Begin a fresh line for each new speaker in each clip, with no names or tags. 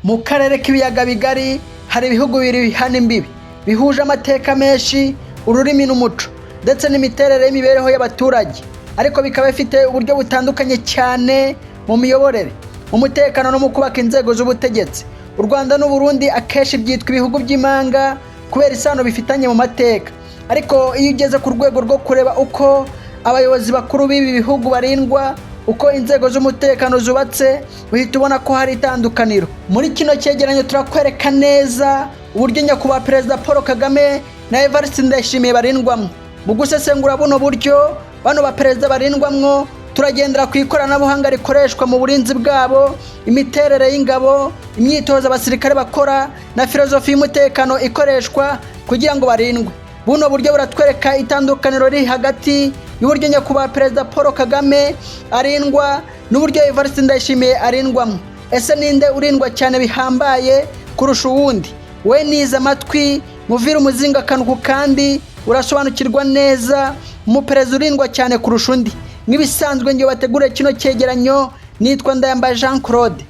Mu karere k'ibiyaga bigari hari ibihugu bibiri bihana imbibi bihuje amateka menshi, ururimi n'umuco ndetse n'imiterere y'imibereho y'abaturage, ariko bikaba bifite uburyo butandukanye cyane mu miyoborere, mu mutekano no mu kubaka inzego z'ubutegetsi. U Rwanda n'u Burundi akenshi byitwa ibihugu by'imanga kubera isano bifitanye mu mateka, ariko iyo ugeze ku rwego rwo kureba uko abayobozi bakuru b'ibi bihugu barindwa, uko inzego z'umutekano zubatse, uhita ubona ko hari itandukaniro. Muri kino cyegeranyo turakwereka neza uburyo nyakubahwa Perezida Paul Kagame na Evariste Ndayishimiye barindwamo. Mu gusesengura buno buryo bano ba perezida barindwamwo, turagendera ku ikoranabuhanga rikoreshwa mu burinzi bwabo, imiterere y'ingabo, imyitozo abasirikare bakora na filozofi y'umutekano ikoreshwa kugira ngo barindwe. Buno buryo buratwereka itandukaniro riri hagati y'uburyo nyakubahwa Perezida Paul Kagame arindwa n'uburyo Evariste Ndayishimiye arindwamo. Ese ninde urindwa cyane bihambaye kurusha uwundi? We niza amatwi muvira umuzinga akantu kandi urasobanukirwa neza umuperezida urindwa cyane kurusha undi. Nk'ibisanzwe ngiye bategure kino cyegeranyo, nitwa Ndayambaye Jean Claude.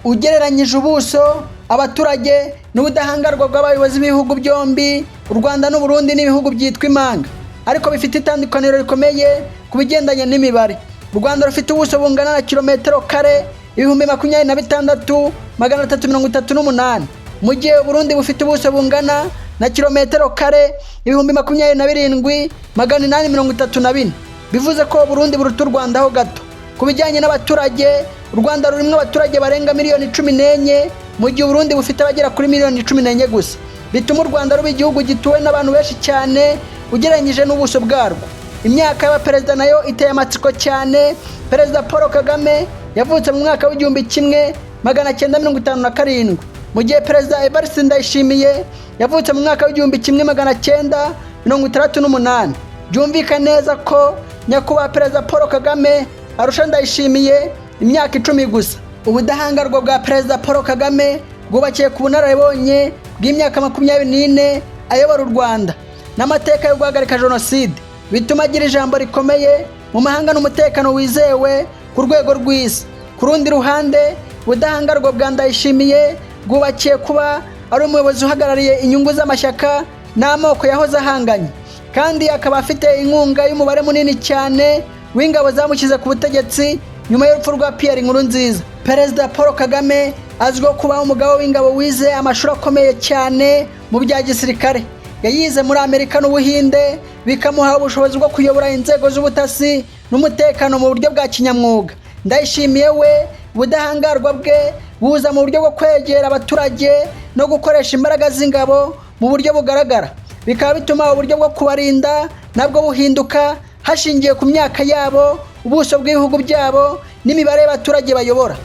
Ugereranyije ubuso, abaturage n'ubudahangarwa bw'abayobozi b'ibihugu byombi, u Rwanda n'u Burundi n'ibihugu byitwa imanga, ariko bifite itandukaniro rikomeye ku bigendanye n'imibare. U Rwanda rufite ubuso bungana na kilometero kare 26,338, mu gihe u Burundi bufite ubuso bungana na kilometero kare 27,834. Bivuze ko Burundi buruta u Rwanda ho gato. Ku bijyanye n'abaturage, u Rwanda rurimo abaturage barenga miliyoni 14, mu gihe Burundi bufite abagera kuri miliyoni 14 gusa. Bituma u Rwanda ruba igihugu gituwe n'abantu benshi cyane ugereranyije n'ubuso bwarwo. Imyaka y'abaperezida nayo iteye amatsiko cyane. Perezida Paul Kagame yavutse mu mwaka w'1957, mu gihe Perezida Evariste Ndayishimiye yavutse mu mwaka w'1968. Byumvikana neza ko nyakubahwa Perezida Paul Kagame arusha Ndayishimiye imyaka 10 gusa. Ubudahangarwa bwa Perezida Paul Kagame bwubakiye ku bunararibonye bw'imyaka 24 ayobora u Rwanda n'amateka yo guhagarika jenoside, bituma agira ijambo rikomeye mu mahanga n'umutekano wizewe ku rwego rw'isi. Ku rundi ruhande, ubudahangarwa bwa Ndayishimiye bwubakiye kuba ari umuyobozi uhagarariye inyungu z'amashyaka n'amoko yahoze ahanganye, kandi akaba afite inkunga y'umubare munini cyane w'ingabo zamushyize ku butegetsi nyuma y'urupfu rwa Pierre Nkurunziza. Perezida Paul Kagame azwiho kuba umugabo w'ingabo wize amashuri akomeye cyane mu bya gisirikare. Yayize muri Amerika n'Ubuhinde, bikamuha ubushobozi bwo kuyobora inzego z'ubutasi n'umutekano mu buryo bwa kinyamwuga. Ndayishimiye we, ubudahangarwa bwe buza mu buryo bwo kwegera abaturage no gukoresha imbaraga z'ingabo mu buryo bugaragara, bikaba bituma uburyo bwo kubarinda nabwo buhinduka hashingiye ku myaka yabo, ubuso bw'ibihugu byabo n'imibare y'abaturage bayobora.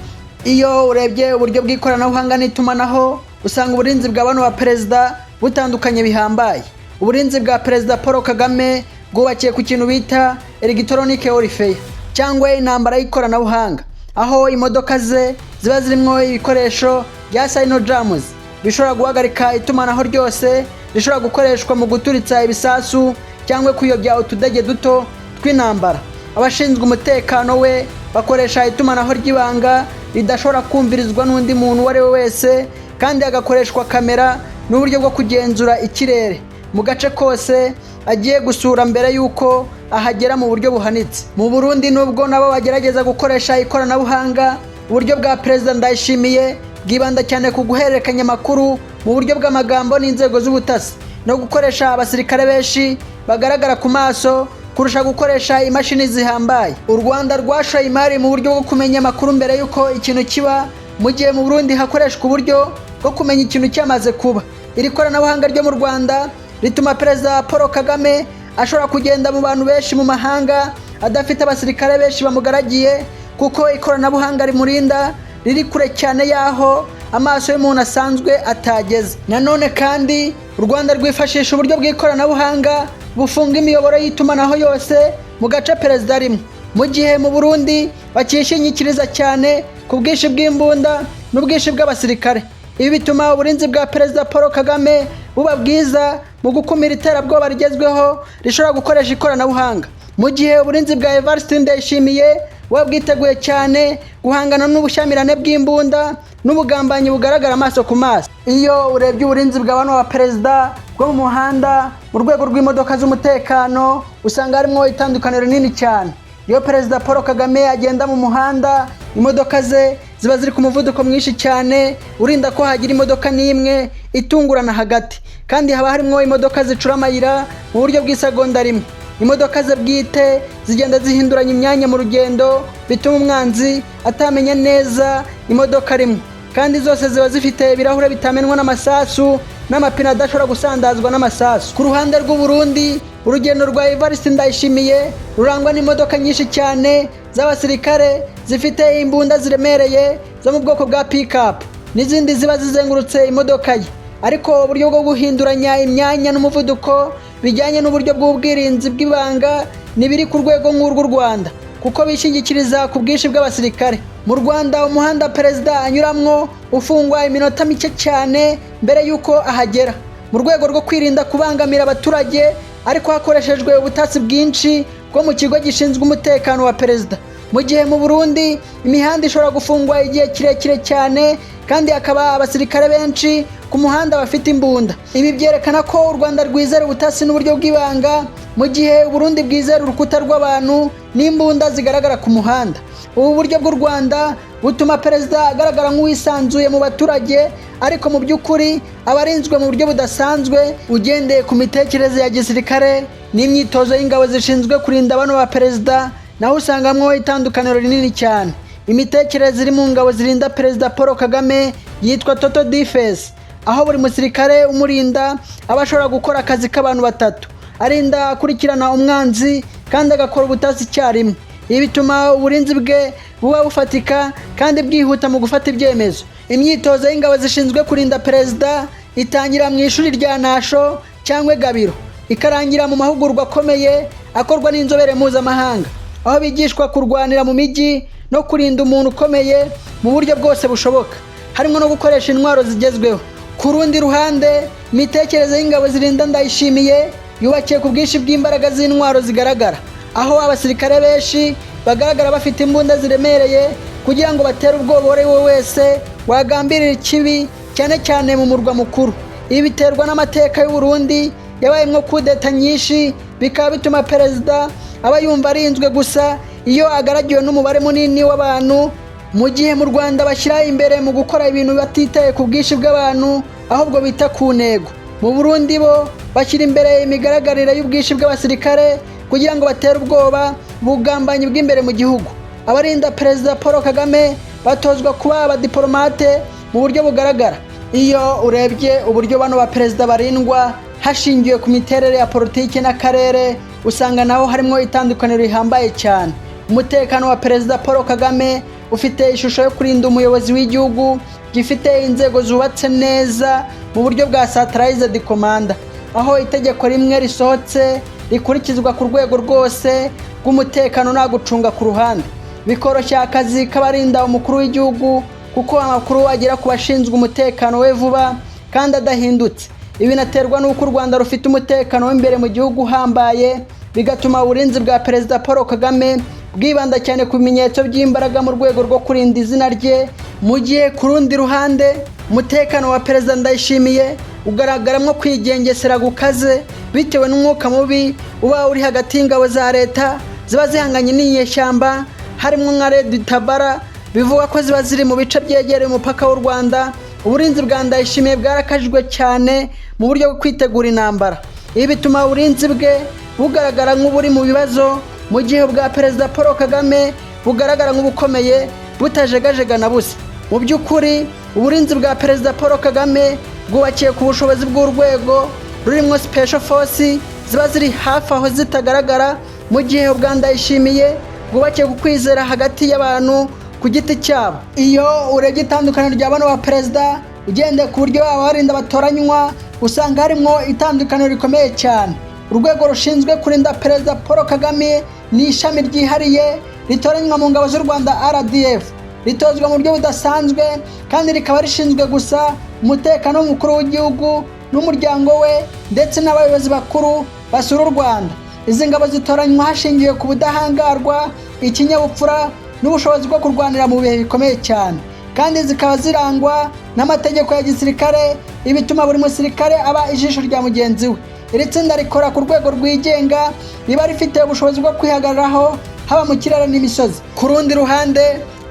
Iyo urebye uburyo bw'ikoranabuhanga n'itumanaho, usanga uburinzi bwa bano ba perezida butandukanye bihambaye. Uburinzi bwa Perezida Paul Kagame bwubakiye ku kintu bita electronic warfare cyangwa intambara y'ikoranabuhanga, aho imodoka ze ziba zirimo ibikoresho bya cyanodrams bishobora guhagarika itumanaho ryose, rishobora gukoreshwa mu guturitsa ibisasu cyangwa kuyobya utudege duto tw'intambara. Abashinzwe umutekano we bakoresha itumanaho ry'ibanga ridashobora kumvirizwa n'undi muntu uwo ari we wese, kandi hagakoreshwa kamera n'uburyo bwo kugenzura ikirere mu gace kose agiye gusura mbere y'uko ahagera mu buryo buhanitse. Mu Burundi nubwo nabo bagerageza gukoresha ikoranabuhanga, uburyo bwa Perezida Ndayishimiye bwibanda cyane ku guhererekanya amakuru mu buryo bw'amagambo n'inzego z'ubutasi no gukoresha abasirikare benshi bagaragara ku maso kurusha gukoresha imashini zihambaye. U Rwanda rwashoye imari mu buryo bwo kumenya amakuru mbere y'uko ikintu kiba, mu gihe mu Burundi hakoreshwa uburyo bwo kumenya ikintu cyamaze kuba. Iri koranabuhanga ryo mu Rwanda rituma Perezida Paul Kagame ashobora kugenda mu bantu benshi mu mahanga adafite abasirikare benshi bamugaragiye, kuko ikoranabuhanga rimurinda riri kure cyane yaho amaso y'umuntu asanzwe atageze. Nanone kandi u Rwanda rwifashisha uburyo bw'ikoranabuhanga bufunga imiyoboro y'itumanaho yose mu gace perezida arimo, mu gihe mu Burundi bakishingikiriza cyane ku bwinshi bw'imbunda n'ubwinshi bw'abasirikare. Ibi bituma uburinzi bwa Perezida Paul Kagame buba bwiza mu gukumira iterabwoba rigezweho rishobora gukoresha ikoranabuhanga, mu gihe uburinzi bwa Evariste Ndayishimiye buba bwiteguye cyane guhangana n'ubushyamirane bw'imbunda n'ubugambanyi bugaragara amaso ku maso. Iyo urebye uburinzi bwa bano ba perezida bwo mu muhanda mu rwego rw'imodoka z'umutekano usanga harimo itandukaniro rinini cyane. Iyo Perezida Paul Kagame agenda mu muhanda imodoka ze ziba ziri ku muvuduko mwinshi cyane urinda ko hagira imodoka n'imwe itungurana hagati, kandi haba harimo imodoka zicura amayira mu buryo bw'isegonda rimwe. Imodoka ze bwite zigenda zihinduranya imyanya mu rugendo bituma umwanzi atamenya neza imodoka rimwe, kandi zose ziba zifite ibirahure bitamenwa n'amasasu n'amapine adashobora gusandazwa n'amasasu. Ku ruhande rw'u Burundi urugendo rwa Evariste Ndayishimiye rurangwa n'imodoka nyinshi cyane z'abasirikare zifite imbunda ziremereye zo mu bwoko bwa pick-up n'izindi ziba zizengurutse imodoka ye, ariko uburyo bwo guhinduranya imyanya n'umuvuduko bijyanye n'uburyo bw'ubwirinzi bw'ibanga nibiri ku rwego nk'urw'u Rwanda, kuko bishingikiriza ku bwinshi bw'abasirikare. Mu Rwanda umuhanda perezida anyuramwo ufungwa iminota mike cyane mbere y'uko ahagera, mu rwego rwo kwirinda kubangamira abaturage, ariko hakoreshejwe ubutasi bwinshi bwo mu kigo gishinzwe umutekano wa perezida. Mu gihe mu Burundi imihanda ishobora gufungwa igihe kirekire cyane, kandi hakaba abasirikare benshi ku muhanda bafite imbunda. Ibi byerekana ko u Rwanda rwizera ubutasi n'uburyo bw'ibanga, mu gihe u Burundi bwizera urukuta rw'abantu n'imbunda zigaragara ku muhanda. Ubu buryo bw'u Rwanda butuma perezida agaragara nk'uwisanzuye mu baturage, ariko mu by'ukuri aba arinzwe mu buryo budasanzwe ugendeye ku mitekerereze ya gisirikare n'imyitozo y'ingabo zishinzwe kurinda bano ba perezida. Naho usangamwo itandukaniro rinini cyane. Imitekerereze iri mu ngabo zirinda Perezida Paul Kagame yitwa Total Defense, aho buri musirikare umurinda aba ashobora gukora akazi k'abantu batatu, arinda akurikirana umwanzi kandi agakora ubutasi icyarimwe. Ibi bituma uburinzi bwe buba bufatika kandi bwihuta mu gufata ibyemezo. Imyitozo y'ingabo zishinzwe kurinda perezida itangira mu ishuri rya Nasho cyangwa Gabiro, ikarangira mu mahugurwa akomeye akorwa n'inzobere mpuzamahanga, aho bigishwa kurwanira mu mijyi no kurinda umuntu ukomeye mu buryo bwose bushoboka, harimo no gukoresha intwaro zigezweho. Ku rundi ruhande imitekerereze y'ingabo zirinda Ndayishimiye yubakiye ku bwinshi bw'imbaraga z'intwaro zigaragara, aho abasirikare benshi bagaragara bafite imbunda ziremereye kugira ngo batere ubwoba uwo ari we wese wagambirira ikibi, cyane cyane mu murwa mukuru. Ibi biterwa n'amateka y'u Burundi yabayemo kudeta nyinshi, bikaba bituma perezida aba yumva arinzwe gusa iyo agaragiwe n'umubare munini w'abantu, mu gihe mu Rwanda bashyira imbere mu gukora ibintu batitaye ku bwinshi bw'abantu, ahubwo bita ku ntego. Mu Burundi bo bashyira imbere imigaragarire y'ubwinshi bw'abasirikare kugira ngo batere ubwoba ubugambanyi bw'imbere mu gihugu. Abarinda Perezida Paul Kagame batozwa kuba abadiplomate mu buryo bugaragara. Iyo urebye uburyo bano ba perezida barindwa hashingiwe ku miterere ya politiki n'akarere, usanga naho harimo itandukaniro rihambaye cyane. Umutekano wa Perezida Paul Kagame ufite ishusho yo kurinda umuyobozi w'igihugu gifite inzego zubatse neza mu buryo bwa centralized command, aho itegeko rimwe risohotse rikurikizwa ku rwego rwose rw'umutekano nta gucunga ku ruhande. Bikoroshya akazi k'abarinda umukuru w'igihugu, kuko amakuru agera ku bashinzwe umutekano we vuba kandi adahindutse. Ibi binaterwa n'uko u Rwanda rufite umutekano w'imbere mu gihugu uhambaye, bigatuma uburinzi bwa Perezida Paul Kagame bwibanda cyane ku bimenyetso by'imbaraga mu rwego rwo kurinda izina rye, mu gihe ku rundi ruhande umutekano wa Perezida Ndayishimiye ugaragaramo kwigengesera gukaze bitewe n'umwuka mubi uba uri hagati y'ingabo za leta ziba zihanganye n'inyeshyamba, harimo nka Red Tabara, bivuga ko ziba ziri mu bice byegereye umupaka w'u Rwanda. Uburinzi bwa Ndayishimiye bwarakajijwe cyane mu buryo bwo kwitegura intambara. Ibi bituma uburinzi bwe bugaragara nk'uburi mu bibazo, mu gihe bwa Perezida Paul Kagame bugaragara nk'ubukomeye butajegajega na busa. Mu by'ukuri uburinzi bwa Perezida Paul Kagame bwubakiye ku bushobozi bw'urwego rurimo special force ziba ziri hafi aho zitagaragara, mu gihe ubwa Ndayishimiye bwubakiye ku kwizera hagati y'abantu ku giti cyabo. Iyo urebye itandukaniro rya bano ba perezida ugendeye ku buryo abarinda batoranywa, usanga harimo itandukaniro rikomeye cyane. Urwego rushinzwe kurinda Perezida Paul Kagame ni ishami ryihariye ritoranywa mu ngabo z'u Rwanda RDF, ritozwa mu buryo budasanzwe kandi rikaba rishinzwe gusa umutekano w'umukuru w'igihugu n'umuryango we ndetse n'abayobozi bakuru basura u Rwanda. Izi ngabo zitoranywa hashingiwe ku budahangarwa ikinyabupfura n'ubushobozi bwo kurwanira mu bihe bikomeye cyane, kandi zikaba zirangwa n'amategeko ya gisirikare, ibituma buri musirikare aba ijisho rya mugenzi we. Iri tsinda rikora ku rwego rwigenga, riba rifite ubushobozi bwo kwihagararaho haba mu kirere n'imisozi. Ku rundi ruhande,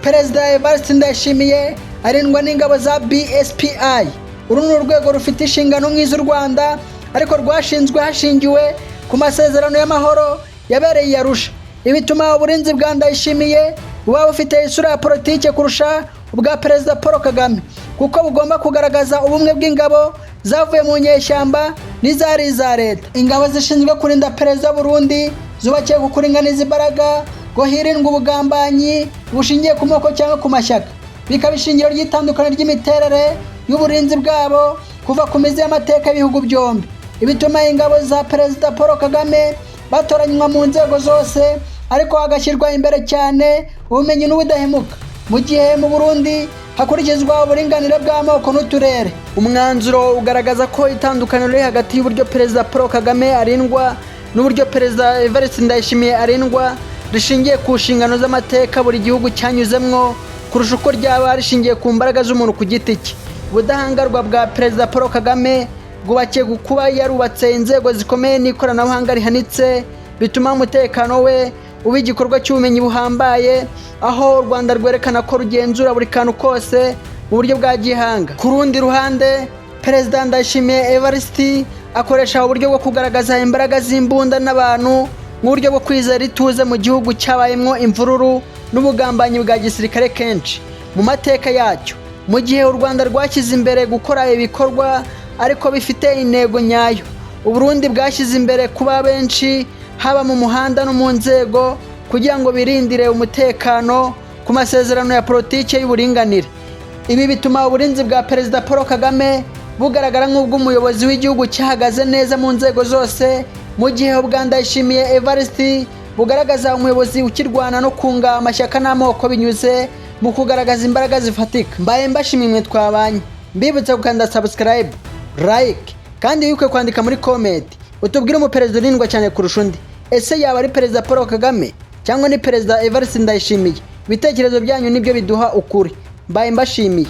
Perezida Evariste Ndayishimiye arindwa n'ingabo za BSPI. Uru ni urwego rufite inshingano nk'iz'u Rwanda, ariko rwashinzwe hashingiwe ku masezerano y'amahoro yabereye i Arusha. Ibituma uburinzi bwa Ndayishimiye buba bufite isura ya politike kurusha ubwa Perezida Paul Kagame, kuko bugomba kugaragaza ubumwe bw'ingabo zavuye mu nyeshyamba n'izari iza leta. Ingabo zishinzwe kurinda Perezida Burundi zubakiye ku kuringaniza imbaraga ngo hirindwe ubugambanyi bushingiye ku moko cyangwa ku mashyaka, bikaba ishingiro ry'itandukanye ry'imiterere y'uburinzi bwabo kuva ku mizi y'amateka y'ibihugu byombi. Ibituma ingabo za Perezida Paul Kagame batoranywa mu nzego zose, ariko hagashyirwa imbere cyane ubumenyi n'ubudahemuka, mu gihe mu Burundi hakurikizwa uburinganire bw'amoko n'uturere. Umwanzuro ugaragaza ko itandukaniro riri hagati y'uburyo Perezida Paul Kagame arindwa n'uburyo Perezida Evariste Ndayishimiye arindwa rishingiye ku nshingano z'amateka buri gihugu cyanyuzemwo kurusha uko ryaba rishingiye ku mbaraga z'umuntu ku giti cye. Ubudahangarwa bwa Perezida Paul Kagame bwubakiye ku kuba yarubatse inzego zikomeye n'ikoranabuhanga rihanitse, bituma umutekano we uba igikorwa cy'ubumenyi buhambaye, aho u Rwanda rwerekana ko rugenzura buri kantu kose mu buryo bwa gihanga. Ku rundi ruhande, Perezida Ndayishimiye Evariste akoresha uburyo bwo kugaragaza imbaraga z'imbunda n'abantu nk'uburyo bwo kwizera ituze mu gihugu cyabayemo imvururu n'ubugambanyi bwa gisirikare kenshi mu mateka yacyo, mu gihe u Rwanda rwashyize imbere gukora ibikorwa ariko bifite intego nyayo. U Burundi bwashyize imbere kuba benshi haba mu muhanda no mu nzego kugira ngo birindire umutekano ku masezerano ya politike y'uburinganire. Ibi bituma uburinzi bwa Perezida Paul Kagame bugaragara nk'ubw'umuyobozi w'igihugu cyahagaze neza mu nzego zose, mu gihe ubwa Ndayishimiye Evariste bugaragaza umuyobozi ukirwana no kunga amashyaka n'amoko binyuze mu kugaragaza imbaraga zifatika. Mbaye mbashimimwe twabanye, mbibutsa gukanda subscribe, like, kandi wibuke kwandika muri comment utubwire umuperezida urindwa cyane kurusha undi. Ese yaba ari Perezida Paul Kagame cyangwa ni Perezida Evariste Ndayishimiye? Ibitekerezo byanyu nibyo biduha ukuri. Mbaye mbashimiye.